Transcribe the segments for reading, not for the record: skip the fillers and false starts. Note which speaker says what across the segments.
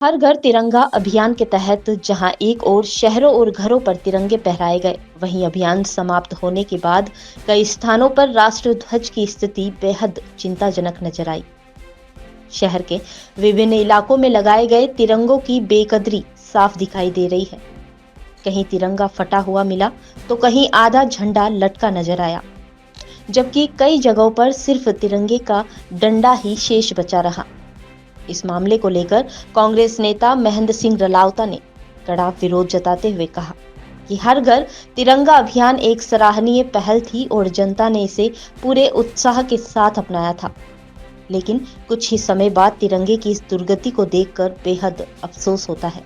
Speaker 1: हर घर तिरंगा अभियान के तहत जहां एक ओर शहरों और घरों पर तिरंगे फहराए गए, वहीं अभियान समाप्त होने के बाद कई स्थानों पर राष्ट्र ध्वज की स्थिति बेहद चिंताजनक नजर आई। शहर के विभिन्न इलाकों में लगाए गए तिरंगों की बेकदरी साफ दिखाई दे रही है। कहीं तिरंगा फटा हुआ मिला तो कहीं आधा झंडा लटका नजर आया, जबकि कई जगहों पर सिर्फ तिरंगे का डंडा ही शेष बचा रहा। इस मामले को लेकर कांग्रेस नेता महेंद्र सिंह रलावता ने कड़ा विरोध जताते हुए कहा कि हर घर तिरंगा अभियान एक सराहनीय पहल थी और जनता ने इसे पूरे उत्साह के साथ अपनाया था, लेकिन कुछ ही समय बाद तिरंगे की इस दुर्गति को देखकर बेहद अफसोस होता है।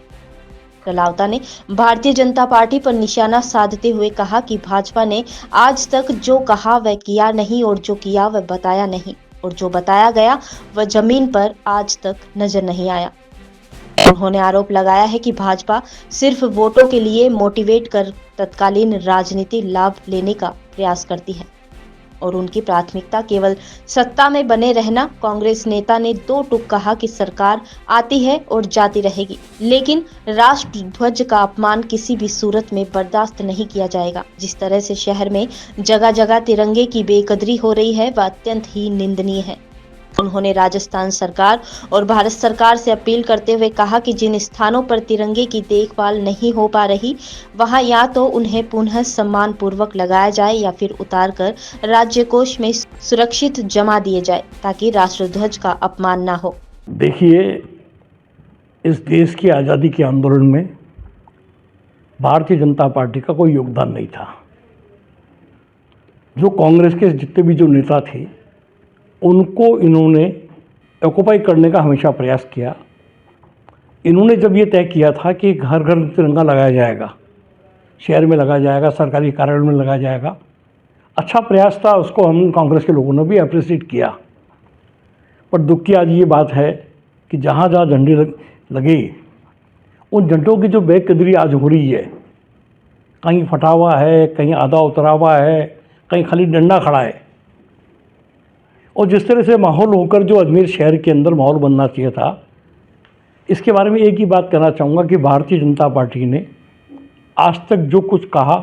Speaker 1: रलावता ने भारतीय जनता पार्टी पर निशाना साधते हुए कहा कि भाजपा ने आज तक जो कहा वह किया नहीं और जो किया वह बताया नहीं, और जो बताया गया वह जमीन पर आज तक नजर नहीं आया। उन्होंने आरोप लगाया है कि भाजपा सिर्फ वोटों के लिए मोटिवेट कर तत्कालीन राजनीति लाभ लेने का प्रयास करती है और उनकी प्राथमिकता केवल सत्ता में बने रहना। कांग्रेस नेता ने दो टूक कहा कि सरकार आती है और जाती रहेगी, लेकिन राष्ट्र ध्वज का अपमान किसी भी सूरत में बर्दाश्त नहीं किया जाएगा। जिस तरह से शहर में जगह जगह तिरंगे की बेकदरी हो रही है वह अत्यंत ही निंदनीय है। उन्होंने राजस्थान सरकार और भारत सरकार से अपील करते हुए कहा कि जिन स्थानों पर तिरंगे की देखभाल नहीं हो पा रही, वहां या तो उन्हें पुनः सम्मान पूर्वक लगाया जाए या फिर उतारकर राज्य कोष में सुरक्षित जमा दिए जाए, ताकि राष्ट्रध्वज का अपमान ना हो।
Speaker 2: देखिए, इस देश की आज़ादी के आंदोलन में भारतीय जनता पार्टी का कोई योगदान नहीं था। जो कांग्रेस के जितने भी जो नेता थे उनको इन्होंने ऑक्युपाई करने का हमेशा प्रयास किया। इन्होंने जब ये तय किया था कि घर घर तिरंगा लगाया जाएगा, शहर में लगाया जाएगा, सरकारी कार्यालय में लगाया जाएगा, अच्छा प्रयास था, उसको हम कांग्रेस के लोगों ने भी अप्रिशिएट किया। पर दुख की आज ये बात है कि जहाँ जहाँ झंडे लगे उन झंडों की जो बेकदरी आज हो रही है, कहीं फटा हुआ है, कहीं आधा उतरा हुआ है, कहीं खाली डंडा खड़ा है। और जिस तरह से माहौल होकर जो अजमेर शहर के अंदर माहौल बनना चाहिए था, इसके बारे में एक ही बात कहना चाहूँगा कि भारतीय जनता पार्टी ने आज तक जो कुछ कहा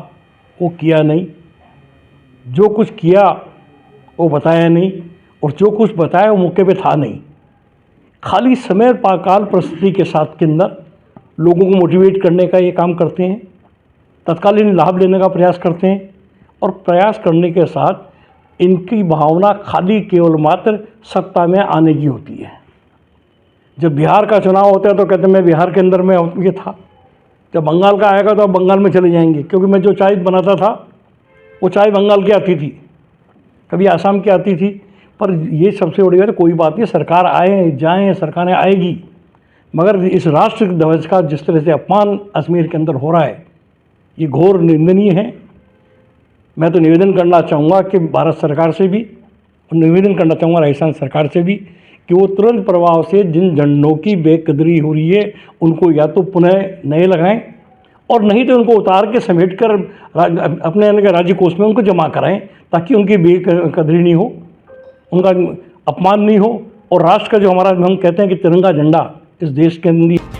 Speaker 2: वो किया नहीं, जो कुछ किया वो बताया नहीं, और जो कुछ बताया वो मौके पे था नहीं। खाली समय काल परिस्थिति के साथ के अंदर लोगों को मोटिवेट करने का ये काम करते हैं, तत्कालीन लाभ लेने का प्रयास करते हैं, और प्रयास करने के साथ इनकी भावना खाली केवल मात्र सत्ता में आने की होती है। जब बिहार का चुनाव होता है तो कहते हैं मैं बिहार के अंदर में ये था, जब बंगाल का आएगा तो अब बंगाल में चले जाएंगे, क्योंकि मैं जो चाय बनाता था वो चाय बंगाल की आती थी, कभी आसाम की आती थी। पर ये सबसे बड़ी बात है, कोई बात नहीं, सरकार आए जाएँ, सरकारें आएगी, मगर इस राष्ट्र ध्वज का जिस तरह से अपमान अजमेर के अंदर हो रहा है ये घोर निंदनीय है। मैं तो निवेदन करना चाहूँगा कि भारत सरकार से भी, निवेदन करना चाहूँगा राजस्थान सरकार से भी, कि वो तुरंत प्रभाव से जिन झंडों की बेकदरी हो रही है उनको या तो पुनः नए लगाएं, और नहीं तो उनको उतार के समेट कर अपने राज्य कोष में उनको जमा कराएं, ताकि उनकी बेकदरी नहीं हो, उनका अपमान नहीं हो, और राष्ट्र का जो हमारा हम कहते हैं कि तिरंगा झंडा इस देश के अंदर